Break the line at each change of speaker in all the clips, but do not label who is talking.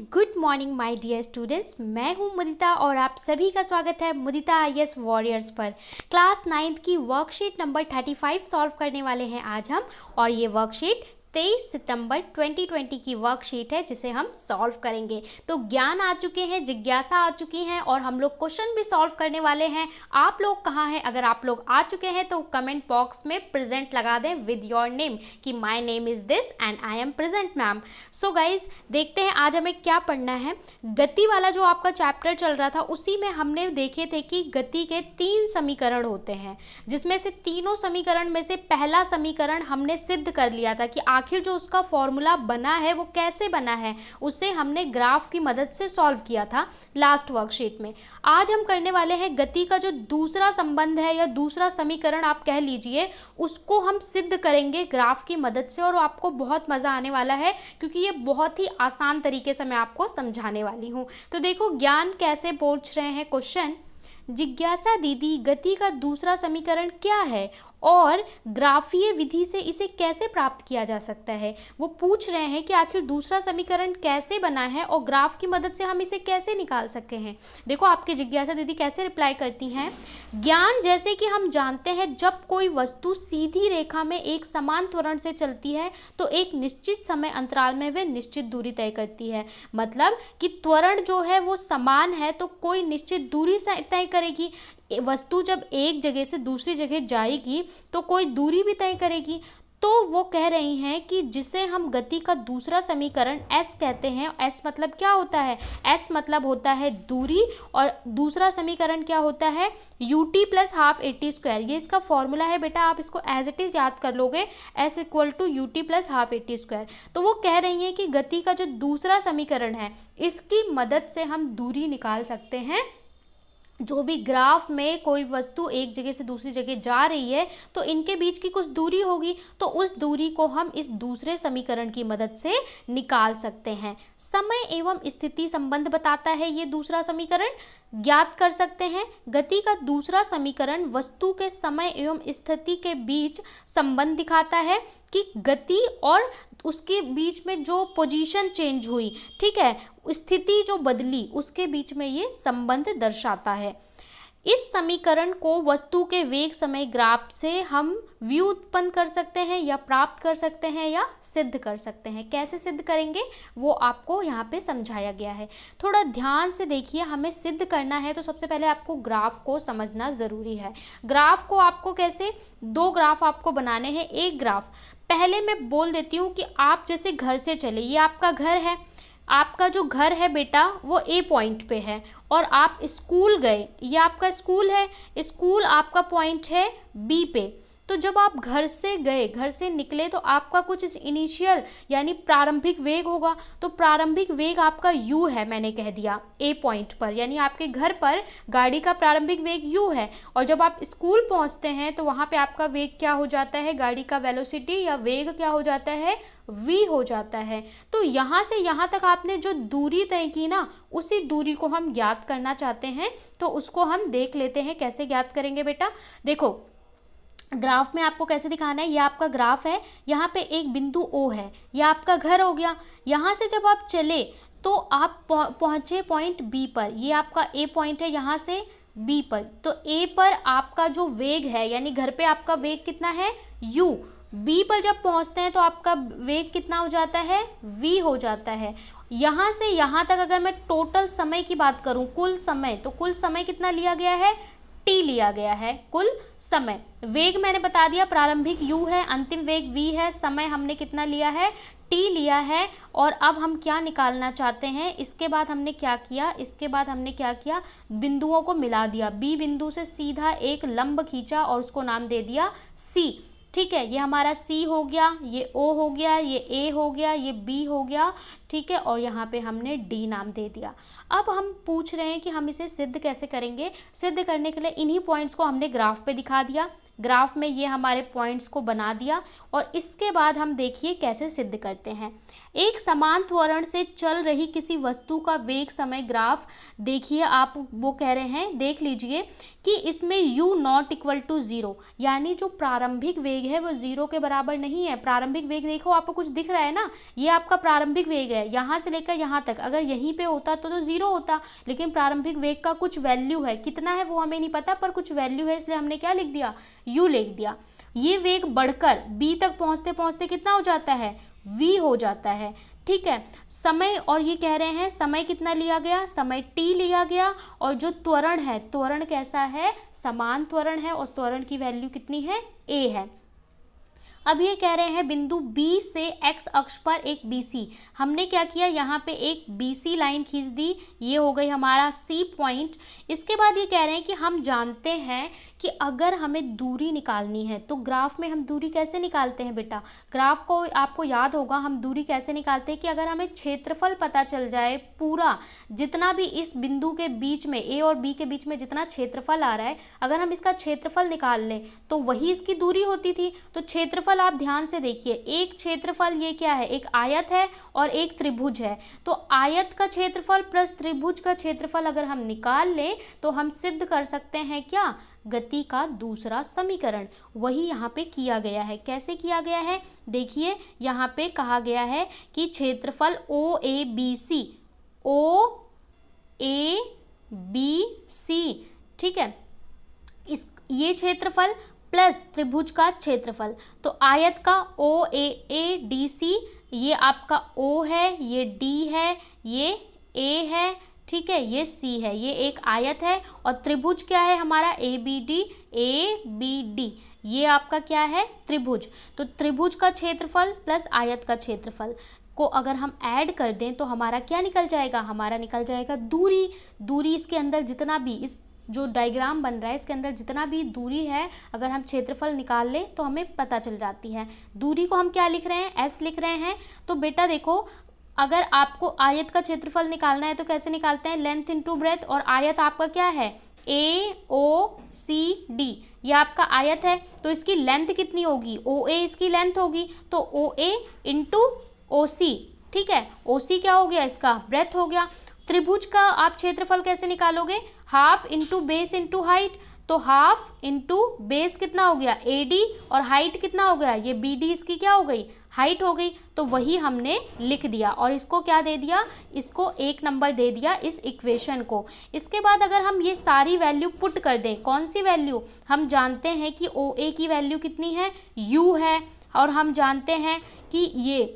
Good morning my dear students. मैं हूं मुदिता और आप सभी का स्वागत है मुदिता आईएएस वॉरियर्स पर। क्लास 9th की वर्कशीट नंबर 35 सॉल्व करने वाले हैं आज हम, और ये वर्कशीट 23 सितंबर 2020 की वर्कशीट है जिसे हम सॉल्व करेंगे। तो ज्ञान आ चुके हैं, जिज्ञासा आ चुकी हैं और हम लोग क्वेश्चन भी सॉल्व करने वाले हैं। आप लोग कहाँ हैं? अगर आप लोग आ चुके हैं तो कमेंट बॉक्स में प्रेजेंट लगा दें विद योर नेम कि my name is this and I am present ma'am. So guys, देखते हैं आज हमें क्या पढ़ना है। गति वाला जो आपका चैप्टर चल रहा था उसी में हमने देखे थे कि गति के 3 समीकरण होते हैं, जिसमें से तीनों समीकरण में से पहला समीकरण हमने सिद्ध कर लिया था कि आखिर जो उसका फॉर्मूला बना है वो कैसे बना है, उसे हमने ग्राफ की मदद से सॉल्व किया था लास्ट वर्कशीट में। आज हम करने वाले हैं गति का जो दूसरा संबंध है या दूसरा समीकरण आप कह लीजिए, उसको हम सिद्ध करेंगे ग्राफ की मदद से, और आपको बहुत मज़ा आने वाला है क्योंकि ये बहुत ही आसान तरीके से मैं आपको समझाने वाली हूँ। तो देखो ज्ञान कैसे पूछ रहे हैं क्वेश्चन। जिज्ञासा दीदी, गति का दूसरा समीकरण क्या है और ग्राफीय विधि से इसे कैसे प्राप्त किया जा सकता है। वो पूछ रहे हैं कि आखिर दूसरा समीकरण कैसे बना है और ग्राफ की मदद से हम इसे कैसे निकाल सकते हैं। देखो आपके जिज्ञासा दीदी कैसे रिप्लाई करती हैं। ज्ञान, जैसे कि हम जानते हैं जब कोई वस्तु सीधी रेखा में एक समान त्वरण से चलती है तो एक निश्चित समय अंतराल में वह निश्चित दूरी तय करती है। मतलब कि त्वरण जो है वो समान है तो कोई निश्चित दूरी तय करेगी। वस्तु जब एक जगह से दूसरी जगह जाएगी तो कोई दूरी भी तय करेगी। तो वो कह रही हैं कि जिसे हम गति का दूसरा समीकरण S कहते हैं। S मतलब क्या होता है? S मतलब होता है दूरी, और दूसरा समीकरण क्या होता है? ut plus half AT square. ये इसका फॉर्मूला है बेटा, आप इसको एज इट इज़ याद कर लोगे, S equal to ut plus half AT square. तो वो कह रही हैं कि गति का जो दूसरा समीकरण है इसकी मदद से हम दूरी निकाल सकते हैं। जो भी ग्राफ में कोई वस्तु एक जगह से दूसरी जगह जा रही है तो इनके बीच की कुछ दूरी होगी, तो उस दूरी को हम इस दूसरे समीकरण की मदद से निकाल सकते हैं। समय एवं स्थिति संबंध बताता है ये दूसरा समीकरण, ज्ञात कर सकते हैं। गति का दूसरा समीकरण वस्तु के समय एवं स्थिति के बीच संबंध दिखाता है कि गति और उसके बीच में जो पोजीशन चेंज हुई, ठीक है, स्थिति जो बदली, उसके बीच में ये संबंध दर्शाता है। इस समीकरण को वस्तु के वेग समय ग्राफ से हम व्युत्पन्न कर सकते हैं या प्राप्त कर सकते हैं या सिद्ध कर सकते हैं। कैसे सिद्ध करेंगे वो आपको यहाँ पे समझाया गया है। थोड़ा ध्यान से देखिए, हमें सिद्ध करना है तो सबसे पहले आपको ग्राफ को समझना ज़रूरी है। ग्राफ को आपको कैसे, 2 ग्राफ आपको बनाने हैं। एक ग्राफ पहले मैं बोल देती हूँ कि आप जैसे घर से चले, ये आपका घर है, आपका जो घर है बेटा वो A पॉइंट पे है, और आप स्कूल गए, ये आपका स्कूल है, स्कूल आपका पॉइंट है B पे। तो जब आप घर से गए, घर से निकले, तो आपका कुछ इनिशियल यानी प्रारंभिक वेग होगा। तो प्रारंभिक वेग आपका u है, मैंने कह दिया A पॉइंट पर, यानी आपके घर पर गाड़ी का प्रारंभिक वेग u है। और जब आप स्कूल पहुंचते हैं तो वहां पे आपका वेग क्या हो जाता है, गाड़ी का वेलोसिटी या वेग क्या हो जाता है, v हो जाता है। तो यहाँ से यहाँ तक आपने जो दूरी तय की ना, उसी दूरी को हम ज्ञात करना चाहते हैं। तो उसको हम देख लेते हैं कैसे ज्ञात करेंगे बेटा। देखो ग्राफ में आपको कैसे दिखाना है, ये आपका ग्राफ है, यहाँ पे एक बिंदु O है, ये आपका घर हो गया। यहाँ से जब आप चले तो आप पहुँचे पॉइंट B पर, ये आपका A पॉइंट है, यहाँ से B पर। तो A पर आपका जो वेग है, यानी घर पे आपका वेग कितना है, u। B पर जब पहुँचते हैं तो आपका वेग कितना हो जाता है, v हो जाता है। यहाँ से यहाँ तक अगर मैं टोटल समय की बात करूँ, कुल समय, तो कुल समय कितना लिया गया है, t लिया गया है कुल समय। वेग मैंने बता दिया, प्रारंभिक u है, अंतिम वेग v है, समय हमने कितना लिया है, t लिया है। और अब हम क्या निकालना चाहते हैं, इसके बाद हमने क्या किया, इसके बाद हमने क्या किया, बिंदुओं को मिला दिया। B बिंदु से सीधा एक लंब खींचा और उसको नाम दे दिया C। ठीक है, ये हमारा C हो गया, ये O हो गया, ये A हो गया, ये B हो गया, ठीक है, और यहाँ पे हमने D नाम दे दिया। अब हम पूछ रहे हैं कि हम इसे सिद्ध कैसे करेंगे। सिद्ध करने के लिए इन्हीं पॉइंट्स को हमने ग्राफ पे दिखा दिया। ग्राफ में ये हमारे पॉइंट्स को बना दिया और इसके बाद हम देखिए कैसे सिद्ध करते हैं। एक समान त्वरण से चल रही किसी वस्तु का वेग समय ग्राफ देखिए, आप वो कह रहे हैं, देख लीजिए कि इसमें u नॉट इक्वल टू 0, यानी जो प्रारंभिक वेग है वो 0 के बराबर नहीं है। प्रारंभिक वेग देखो, आपको कुछ दिख रहा है ना, ये आपका प्रारंभिक वेग है, यहाँ से लेकर यहाँ तक। अगर यहीं पे होता तो 0 होता, लेकिन प्रारंभिक वेग का कुछ वैल्यू है, कितना है वो हमें नहीं पता, पर कुछ वैल्यू है, इसलिए हमने क्या लिख दिया, u लिख दिया। ये वेग बढ़कर b तक पहुँचते पहुँचते कितना हो जाता है, v हो जाता है। ठीक है, समय, और ये कह रहे हैं समय कितना लिया गया, समय t लिया गया, और जो त्वरण है, त्वरण कैसा है, समान त्वरण है, और त्वरण की वैल्यू कितनी है, a है। अब ये कह रहे हैं बिंदु B से x अक्ष पर एक BC, हमने क्या किया, यहाँ पे एक BC लाइन खींच दी, ये हो गई हमारा C पॉइंट। इसके बाद ये कह रहे हैं कि हम जानते हैं कि अगर हमें दूरी निकालनी है तो ग्राफ में हम दूरी कैसे निकालते हैं बेटा, ग्राफ को आपको याद होगा हम दूरी कैसे निकालते हैं कि अगर हमें क्षेत्रफल पता चल जाए, पूरा जितना भी इस बिंदु के बीच में A और B के बीच में जितना क्षेत्रफल आ रहा है, अगर हम इसका क्षेत्रफल निकाल लें तो वही इसकी दूरी होती थी। तो क्षेत्रफल आप ध्यान से देखिए, एक क्षेत्रफल ये क्या है, एक आयत है और एक त्रिभुज है, तो आयत का क्षेत्रफल प्लस त्रिभुज का क्षेत्रफल अगर हम निकाल लें तो हम सिद्ध कर सकते हैं क्या, गति का दूसरा समीकरण। वही यहाँ पे किया गया है। कैसे किया गया है, देखिए यहाँ पे कहा गया है कि क्षेत्रफल OABC, OABC, ठीक है, इस ये क्षेत्रफल प्लस त्रिभुज का क्षेत्रफल, तो आयत का OAADC, ये आपका O है, ये D है, ये A है, ठीक है, ये C है, ये एक आयत है, और त्रिभुज क्या है हमारा, ABD, ये आपका क्या है, त्रिभुज। तो त्रिभुज का क्षेत्रफल प्लस आयत का क्षेत्रफल को अगर हम ऐड कर दें तो हमारा क्या निकल जाएगा, हमारा निकल जाएगा दूरी। दूरी इसके अंदर जितना भी, इस जो डायग्राम बन रहा है इसके अंदर जितना भी दूरी है, अगर हम क्षेत्रफल निकाल लें तो हमें पता चल जाती है। दूरी को हम क्या लिख रहे हैं, s लिख रहे हैं। तो बेटा देखो, अगर आपको आयत का क्षेत्रफल निकालना है तो कैसे निकालते हैं, लेंथ इंटू ब्रेथ, और आयत आपका क्या है, AOCD, ये आपका आयत है, तो इसकी लेंथ कितनी होगी, OA इसकी लेंथ होगी, तो OA इंटू OC, ठीक है, OC क्या हो गया, इसका ब्रेथ हो गया। त्रिभुज का आप क्षेत्रफल कैसे निकालोगे, half into base into height, तो हाफ इंटू बेस कितना हो गया, AD, और हाइट कितना हो गया, ये BD, इसकी क्या हो गई, हाइट हो गई। तो वही हमने लिख दिया और इसको क्या दे दिया, इसको 1 नंबर दे दिया इस इक्वेशन को। इसके बाद अगर हम ये सारी वैल्यू पुट कर दें, कौन सी वैल्यू, हम जानते हैं कि OA की वैल्यू कितनी है, U है, और हम जानते हैं कि ये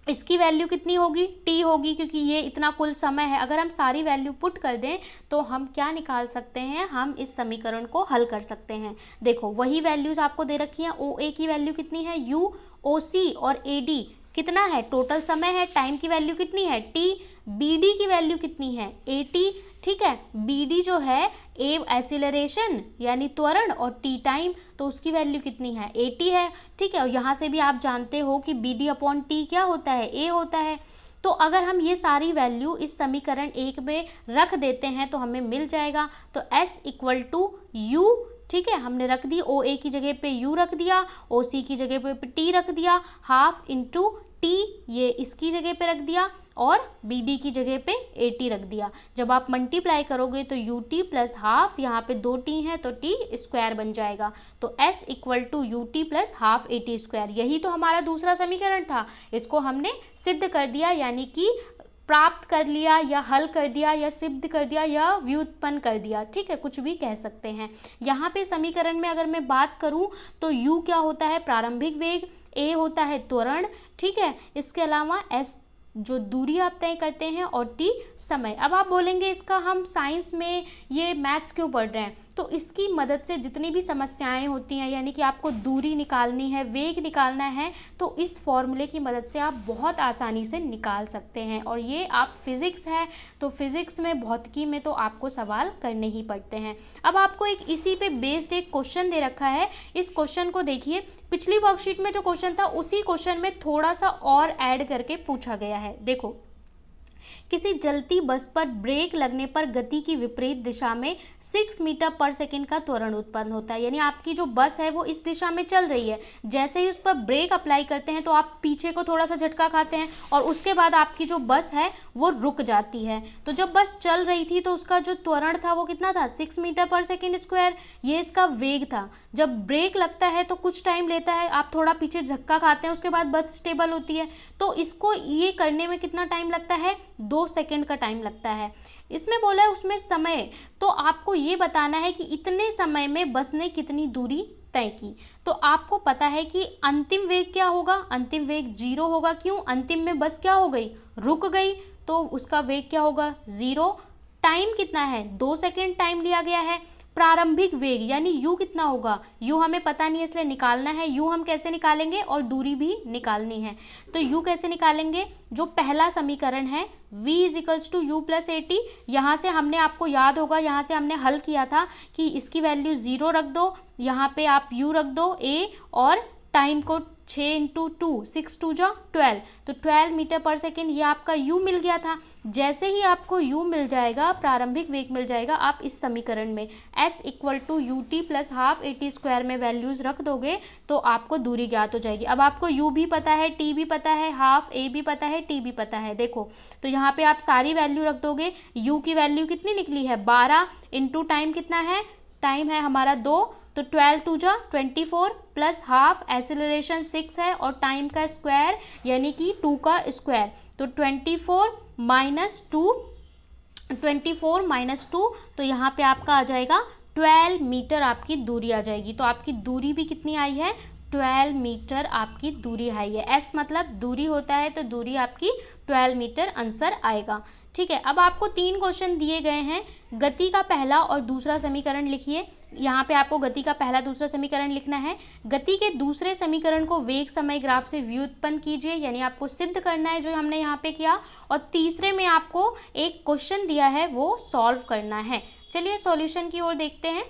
इसकी वैल्यू कितनी होगी, t होगी, क्योंकि ये इतना कुल समय है। अगर हम सारी वैल्यू पुट कर दें तो हम क्या निकाल सकते हैं, हम इस समीकरण को हल कर सकते हैं। देखो वही वैल्यूज आपको दे रखी हैं, OA की वैल्यू कितनी है, U, OC और AD कितना है, टोटल समय है, टाइम की वैल्यू कितनी है, t, BD की वैल्यू कितनी है, AT, ठीक है, BD जो है A एक्सीलरेशन यानी त्वरण, और T टाइम, तो उसकी वैल्यू कितनी है, AT है, ठीक है। और यहाँ से भी आप जानते हो कि BD अपॉन T क्या होता है, A होता है। तो अगर हम ये सारी वैल्यू इस समीकरण 1 में रख देते हैं तो हमें मिल जाएगा, तो S इक्वल टू U, ठीक है, हमने रख दी, OA की जगह पे U रख दिया, OC की जगह पे T रख दिया, हाफ इंटू T ये इसकी जगह पे रख दिया, और BD की जगह पे AT रख दिया। जब आप मल्टीप्लाई करोगे तो UT प्लस हाफ, यहाँ पे 2 T हैं तो T स्क्वायर बन जाएगा, तो S equal to UT plus half AT square. यही तो हमारा दूसरा समीकरण था, इसको हमने सिद्ध कर दिया, यानी कि प्राप्त कर लिया या हल कर दिया या सिद्ध कर दिया या व्युत्पन्न कर दिया, ठीक है, कुछ भी कह सकते हैं। यहाँ पे समीकरण में अगर मैं बात करूँ तो U क्या होता है, प्रारंभिक वेग, A होता है त्वरण, ठीक है, इसके अलावा S जो दूरी आप तय करते हैं, और T समय। अब आप बोलेंगे इसका हम साइंस में ये मैथ्स क्यों पढ़ रहे हैं, तो इसकी मदद से जितनी भी समस्याएं होती हैं, यानी कि आपको दूरी निकालनी है, वेग निकालना है, तो इस फॉर्मूले की मदद से आप बहुत आसानी से निकाल सकते हैं। और ये आप फिज़िक्स है तो फिज़िक्स में, भौतिकी में तो आपको सवाल करने ही पड़ते हैं। अब आपको एक इसी पे बेस्ड एक क्वेश्चन दे रखा है, इस क्वेश्चन को देखिए, पिछली वर्कशीट में जो क्वेश्चन था उसी क्वेश्चन में थोड़ा सा और ऐड करके पूछा गया है। देखो किसी जलती बस पर ब्रेक लगने पर गति की विपरीत दिशा में 6 मीटर पर सेकंड का त्वरण उत्पन्न होता है। यानी आपकी जो बस है वो इस दिशा में चल रही है, जैसे ही उस पर ब्रेक अप्लाई करते हैं तो आप पीछे को थोड़ा सा झटका खाते हैं और उसके बाद आपकी जो बस है वो रुक जाती है। तो जब बस चल रही थी तो उसका जो त्वरण था वो कितना था, 6 मीटर पर सेकेंड स्क्वायर, ये इसका वेग था। जब ब्रेक लगता है तो कुछ टाइम लेता है, आप थोड़ा पीछे झटका खाते हैं, उसके बाद बस स्टेबल होती है। तो इसको ये करने में कितना टाइम लगता है, 2 सेकंड का टाइम लगता है। इसमें बोला है उसमें समय, तो आपको ये बताना है कि इतने समय में बस ने कितनी दूरी तय की। तो आपको पता है कि अंतिम वेग क्या होगा, अंतिम वेग 0 होगा। क्यों, अंतिम में बस क्या हो गई, रुक गई, तो उसका वेग क्या होगा, 0। टाइम कितना है, 2 सेकंड टाइम लिया गया है। प्रारंभिक वेग यानी u कितना होगा, u हमें पता नहीं है इसलिए निकालना है। u हम कैसे निकालेंगे, और दूरी भी निकालनी है। तो u कैसे निकालेंगे, जो पहला समीकरण है v equals to U plus A T, यहाँ से हमने, आपको याद होगा यहाँ से हमने हल किया था कि इसकी वैल्यू 0 रख दो, यहाँ पे आप u रख दो a, और टाइम को 6 इंटू 2, 6 2 जा 12, तो 12 मीटर पर सेकेंड ये आपका u मिल गया था। जैसे ही आपको u मिल जाएगा, प्रारंभिक वेग मिल जाएगा, आप इस समीकरण में s equal to U T plus half A T square में वैल्यूज रख दोगे तो आपको दूरी ज्ञात हो जाएगी। अब आपको u भी पता है, t भी पता है, हाफ a भी पता है, t भी पता है। देखो तो यहाँ पे आप सारी वैल्यू रख दोगे। u की वैल्यू कितनी निकली है, 12 इंटू टाइम कितना है, टाइम है हमारा 2, तो 12 2 जा 24 प्लस हाफ, एसिलरेशन 6 है, और टाइम का स्क्वायर यानी कि 2 का स्क्वायर, तो 24 माइनस 2, तो यहाँ पे आपका आ जाएगा 12 मीटर आपकी दूरी आ जाएगी। तो आपकी दूरी भी कितनी आई है, 12 मीटर आपकी दूरी आई है। s मतलब दूरी होता है, तो दूरी आपकी 12 मीटर आंसर आएगा। ठीक है, अब आपको 3 क्वेश्चन दिए गए हैं। गति का पहला और दूसरा समीकरण लिखिए। यहाँ पे आपको गति का पहला दूसरा समीकरण लिखना है। गति के दूसरे समीकरण को वेग समय ग्राफ से व्युत्पन्न कीजिए, यानी आपको सिद्ध करना है जो हमने यहाँ पे किया। और तीसरे में आपको एक क्वेश्चन दिया है वो सॉल्व करना है। चलिए सॉल्यूशन की ओर देखते हैं।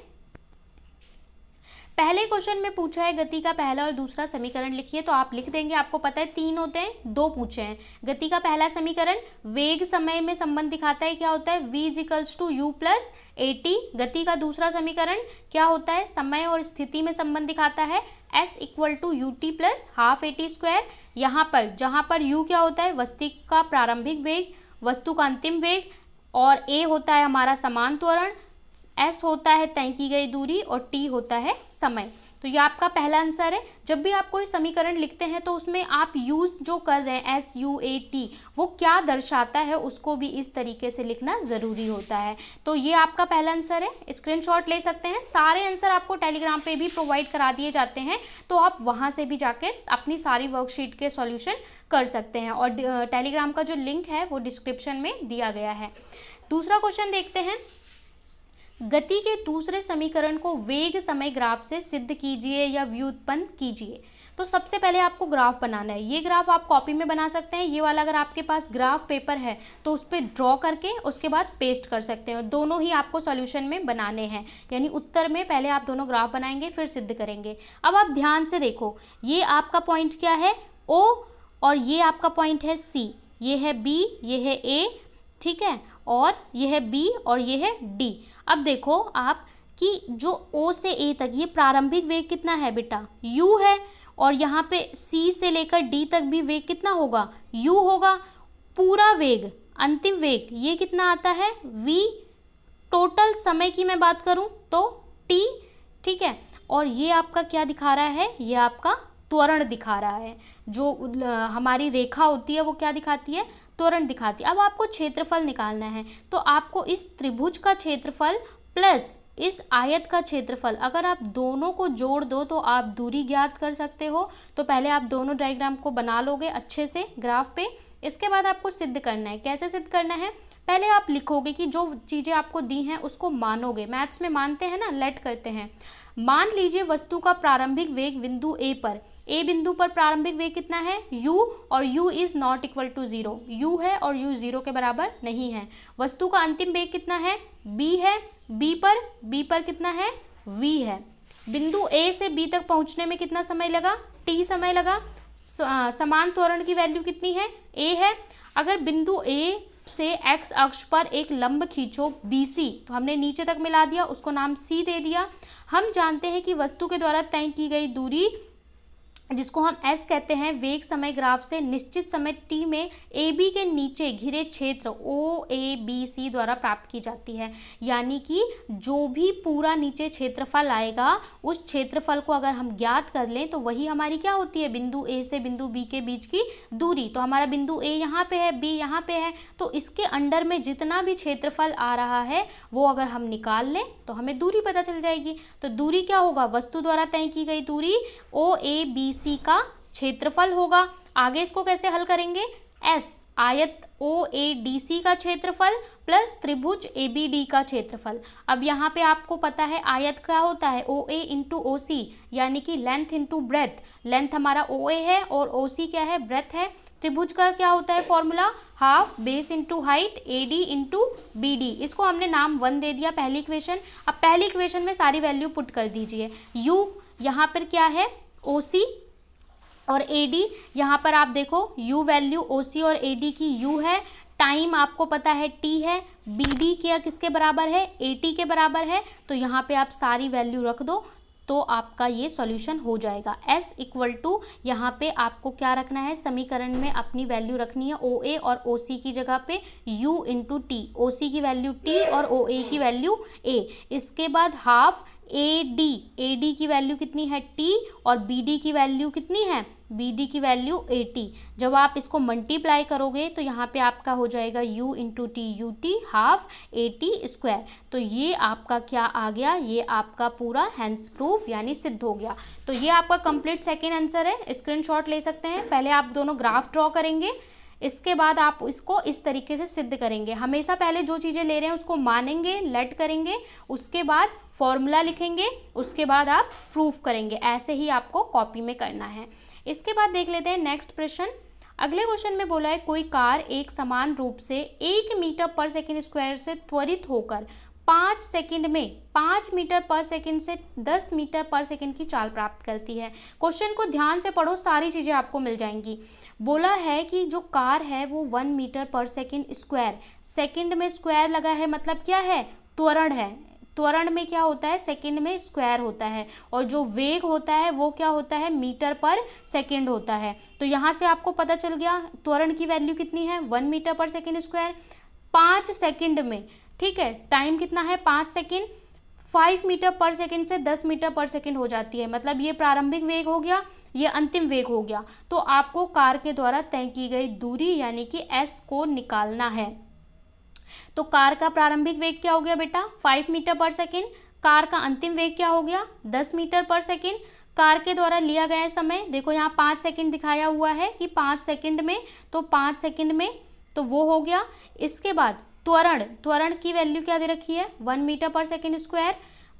पहले क्वेश्चन में पूछा है गति का पहला और दूसरा समीकरण लिखिए, तो आप लिख देंगे। आपको पता है 3 होते हैं, 2 पूछे हैं। गति का पहला समीकरण वेग समय में संबंध दिखाता है, क्या होता है, v equals to U plus A T. गति का दूसरा समीकरण क्या होता है, समय और स्थिति में संबंध दिखाता है, s equal to U T plus half A T square. यहाँ पर जहाँ पर u क्या होता है, वस्तु का प्रारंभिक वेग, वस्तु का अंतिम वेग, और a होता है हमारा समान त्वरण, s होता है तय की गई दूरी, और t होता है समय। तो ये आपका पहला आंसर है। जब भी आप कोई समीकरण लिखते हैं तो उसमें आप यूज जो कर रहे हैं SUAT, वो क्या दर्शाता है उसको भी इस तरीके से लिखना ज़रूरी होता है। तो ये आपका पहला आंसर है। स्क्रीनशॉट ले सकते हैं। सारे आंसर आपको टेलीग्राम पे भी प्रोवाइड करा दिए जाते हैं, तो आप वहाँ से भी जाकर अपनी सारी वर्कशीट के सॉल्यूशन कर सकते हैं। और टेलीग्राम का जो लिंक है वो डिस्क्रिप्शन में दिया गया है। दूसरा क्वेश्चन देखते हैं। गति के दूसरे समीकरण को वेग समय ग्राफ से सिद्ध कीजिए या व्युत्पन्न कीजिए। तो सबसे पहले आपको ग्राफ बनाना है। ये ग्राफ आप कॉपी में बना सकते हैं। ये वाला अगर आपके पास ग्राफ पेपर है तो उस पर ड्रॉ करके उसके बाद पेस्ट कर सकते हैं। दोनों ही आपको सॉल्यूशन में बनाने हैं, यानी उत्तर में पहले आप दोनों ग्राफ बनाएंगे फिर सिद्ध करेंगे। अब आप ध्यान से देखो, ये आपका पॉइंट क्या है, O, और ये आपका पॉइंट है C, ये है B, ये है A, ठीक है, और ये है B और ये है D। अब देखो आप कि जो O से A तक ये प्रारंभिक वेग कितना है बेटा, U है, और यहाँ पे C से लेकर D तक भी वेग कितना होगा, U होगा। पूरा वेग, अंतिम वेग, ये कितना आता है, V। टोटल समय की मैं बात करूँ तो T, ठीक है। और ये आपका क्या दिखा रहा है, ये आपका त्वरण दिखा रहा है। जो हमारी रेखा होती है वो क्या दिखाती है, त्वरण दिखाती है। अब आपको क्षेत्रफल निकालना है, तो आपको इस त्रिभुज का क्षेत्रफल प्लस इस आयत का क्षेत्रफल, अगर आप दोनों को जोड़ दो तो आप दूरी ज्ञात कर सकते हो। तो पहले आप दोनों डायग्राम को बना लोगे अच्छे से ग्राफ पे। इसके बाद आपको सिद्ध करना है। कैसे सिद्ध करना है, पहले आप लिखोगे कि जो चीज़ें आपको दी हैं उसको मानोगे। मैथ्स में मानते हैं ना, लेट करते हैं। मान लीजिए वस्तु का प्रारंभिक वेग बिंदु A पर, A बिंदु पर प्रारंभिक वेग कितना है, U, और U is not equal to 0, U है और U 0 के बराबर नहीं है। वस्तु का अंतिम वेग कितना है, B है, B पर कितना है, V है। बिंदु A से B तक पहुंचने में कितना समय लगा, T समय लगा। समान त्वरण की वैल्यू कितनी है, A है। अगर बिंदु A से एक्स अक्ष पर एक लंब खींचो BC। तो हमने नीचे तक मिला दिया, उसको नाम C दे दिया। हम जानते हैं कि वस्तु के द्वारा तय की गई दूरी, जिसको हम S कहते हैं, वेग समय ग्राफ से निश्चित समय t में AB के नीचे घिरे क्षेत्र OABC द्वारा प्राप्त की जाती है। यानी कि जो भी पूरा नीचे क्षेत्रफल आएगा, उस क्षेत्रफल को अगर हम ज्ञात कर लें तो वही हमारी क्या होती है, बिंदु A से बिंदु B के बीच की दूरी। तो हमारा बिंदु A यहाँ पे है, B यहाँ पे है, तो इसके अंडर में जितना भी क्षेत्रफल आ रहा है वो अगर हम निकाल लें तो हमें दूरी पता चल जाएगी। तो दूरी क्या होगा, वस्तु द्वारा तय की गई दूरी OABC का क्षेत्रफल होगा। आगे इसको कैसे हल करेंगे, S आयत OADC का क्षेत्रफल प्लस त्रिभुज ABD का क्षेत्रफल। अब यहाँ पे आपको पता है आयत क्या होता है, OA इंटू OC, यानी कि लेंथ इंटू ब्रेथ। लेंथ हमारा OA है और OC क्या है, ब्रेथ है। त्रिभुज का क्या होता है formula, half base into height AD into BD। इसको हमने नाम 1 दे दिया, पहली इक्वेशन। अब पहली इक्वेशन में सारी वैल्यू पुट कर दीजिए। U यहाँ पर क्या है, OC और AD। यहाँ पर आप देखो U वैल्यू OC और AD की U है, टाइम आपको पता है T है, BD क्या किसके बराबर है, AT के बराबर है। तो यहाँ पे आप सारी वैल्यू रख दो तो आपका ये सॉल्यूशन हो जाएगा। S इक्वल टू यहाँ पे आपको क्या रखना है, समीकरण में अपनी वैल्यू रखनी है OA और OC की जगह पे U इंटू T। OC की वैल्यू T और OA की वैल्यू A। इसके बाद हाफ AD की वैल्यू कितनी है T और BD की वैल्यू कितनी है, BD की वैल्यू 80। जब आप इसको मल्टीप्लाई करोगे तो यहाँ पे आपका हो जाएगा U into T UT half 80 square. तो ये आपका क्या आ गया, ये आपका पूरा हैंस प्रूफ यानी सिद्ध हो गया। तो ये आपका कंप्लीट सेकेंड आंसर है, स्क्रीनशॉट ले सकते हैं। पहले आप दोनों ग्राफ ड्रॉ करेंगे, इसके बाद आप इसको इस तरीके से सिद्ध करेंगे। हमेशा पहले जो चीज़ें ले रहे हैं उसको मानेंगे, लेट करेंगे, उसके बाद फॉर्मूला लिखेंगे, उसके बाद आप प्रूफ करेंगे। ऐसे ही आपको कॉपी में करना है। इसके बाद देख लेते हैं नेक्स्ट प्रश्न। अगले क्वेश्चन में बोला है कोई कार एक समान रूप से 1 मीटर पर सेकंड स्क्वायर से त्वरित होकर 5 सेकंड में 5 मीटर पर सेकंड से 10 मीटर पर सेकंड की चाल प्राप्त करती है। क्वेश्चन को ध्यान से पढ़ो, सारी चीज़ें आपको मिल जाएंगी। बोला है कि जो कार है वो 1 मीटर पर सेकंड स्क्वायर, सेकंड में स्क्वायर लगा है मतलब क्या है, त्वरण है। त्वरण में क्या होता है, सेकंड में स्क्वायर होता है, और जो वेग होता है वो क्या होता है, मीटर पर सेकंड होता है। तो यहाँ से आपको पता चल गया त्वरण की वैल्यू कितनी है, 1 मीटर पर सेकंड स्क्वायर 5 सेकंड में। ठीक है, टाइम कितना है 5 सेकंड। 5 मीटर पर सेकंड से 10 मीटर पर सेकंड हो जाती है, मतलब ये प्रारंभिक वेग हो गया, ये अंतिम वेग हो गया। तो आपको कार के द्वारा तय की गई दूरी यानी कि S को निकालना है। तो कार का प्रारंभिक वेग क्या हो गया बेटा, 5 मीटर पर सेकंड। कार का अंतिम वेग क्या हो गया, 10 मीटर पर सेकंड। कार के द्वारा लिया गया समय देखो यहाँ 5 सेकंड दिखाया हुआ है कि 5 सेकंड में, तो 5 सेकंड में तो वो हो गया। इसके बाद त्वरण की वैल्यू क्या दे रखी है, 1 मीटर पर सेकंड स्क्वायर।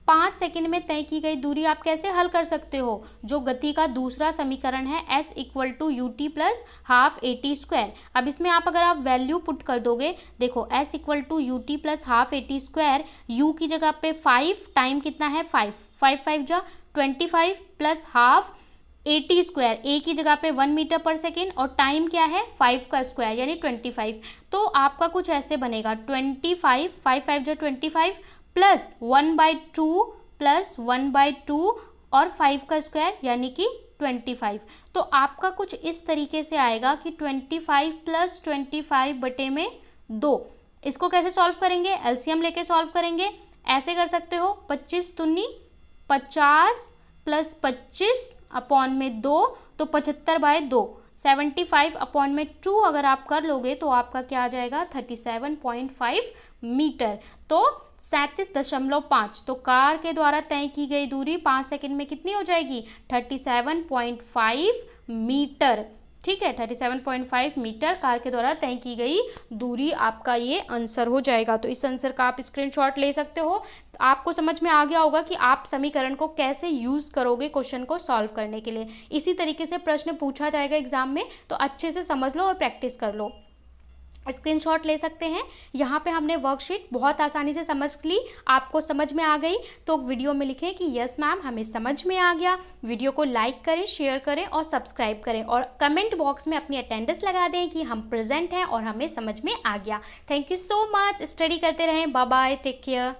5 सेकंड में तय की गई दूरी आप कैसे हल कर सकते हो, जो गति का दूसरा समीकरण है S equal to UT plus half AT square. अब इसमें आप अगर आप वैल्यू पुट कर दोगे, देखो S equal to UT plus half AT square, U की जगह पे 5, टाइम कितना है 5, 5 5 जा 25 plus half AT square, A की जगह पे 1 मीटर पर सेकेंड और टाइम क्या है 5 का स्क्वायर यानी 25। तो आपका कुछ ऐसे बनेगा 25, 5 5 जो 25 प्लस 1/2 प्लस 1/2 और 5 का स्क्वायर यानी कि 25। तो आपका कुछ इस तरीके से आएगा कि 25 प्लस 25 बटे में 2। इसको कैसे सॉल्व करेंगे, एलसीएम लेके सॉल्व करेंगे। ऐसे कर सकते हो 25 दूनी 50 प्लस 25 अपॉन में 2 तो 75/2, 75 अपॉन में 2 अगर आप कर लोगे तो आपका क्या आ जाएगा 37.5 मीटर। तो 37.5। तो कार के द्वारा तय की गई दूरी 5 सेकंड में कितनी हो जाएगी 37.5 मीटर। ठीक है, 37.5 मीटर कार के द्वारा तय की गई दूरी आपका ये आंसर हो जाएगा। तो इस आंसर का आप स्क्रीनशॉट ले सकते हो। आपको समझ में आ गया होगा कि आप समीकरण को कैसे यूज़ करोगे क्वेश्चन को सॉल्व करने के लिए। इसी तरीके से प्रश्न पूछा जाएगा एग्जाम में, तो अच्छे से समझ लो और प्रैक्टिस कर लो। स्क्रीनशॉट ले सकते हैं। यहाँ पे हमने वर्कशीट बहुत आसानी से समझ ली। आपको समझ में आ गई तो वीडियो में लिखें कि यस मैम हमें समझ में आ गया। वीडियो को लाइक करें, शेयर करें और सब्सक्राइब करें और कमेंट बॉक्स में अपनी अटेंडेंस लगा दें कि हम प्रेजेंट हैं और हमें समझ में आ गया। Thank you so much. Study करते रहें। Bye bye, take care.